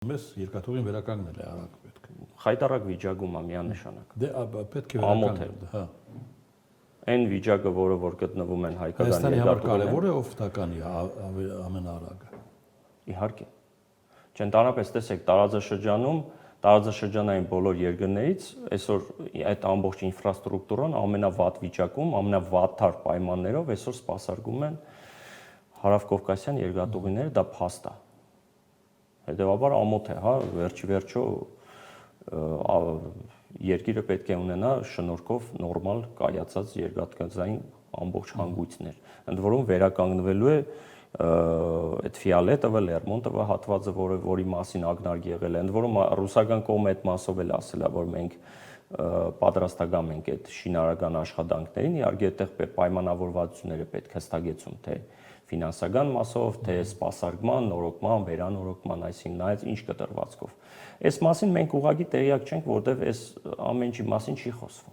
Մեզ երկաթուղին վերականգնել է արագ պետք է։ Խայտարակ վիճակում է միանշանակ։ Դե պետք է վերականգնել, հա։ Այն վիճակը, որ գտնվում են հայկական Հայաստանի համար կարևոր է օգտականի ամենաարագը։ Իհարկե։ Չընդհանրապես տեսեք տարածաշրջանային բոլոր երկրներից այսօր այդ ամբողջ ինֆրաստրուկտուրան ամենավատ վիճակում, ամենավատթար պայմաններով այսօր սպասարկում են հարավկովկասյան երկաթուղիները, դա փաստ է։ Հետևաբար ամոթ է, հա, վերջիվերջո երկիրը պետք է ունենա շնորհքով նորմալ կայացած երկաթգծային ամբողջ հանգույցներ։ Ընդ որում վերականգնվելու է այդ Ֆիալետովը, Լերմոնտովը հատվածը, որի մասին ակնարկ եղել է։ Ընդ որում ռուսական կողմը այդ մասով էլ ասել է, որ մենք պատրաստական ենք այդ շինարարական աշխատանքներին, իհարկե այդտեղ պայմանավորվածությունները պետք է հստակեցում, թե ֆինանսական մասով, թե սպասարկման, նորոգման, վերանորոգման, այսինքն նայած ինչ կտրվածքով։ Այս մասին մենք ուղղակի տեղյակ չենք, որտեղ այս ամեն ինչի մասին չի խոսվում։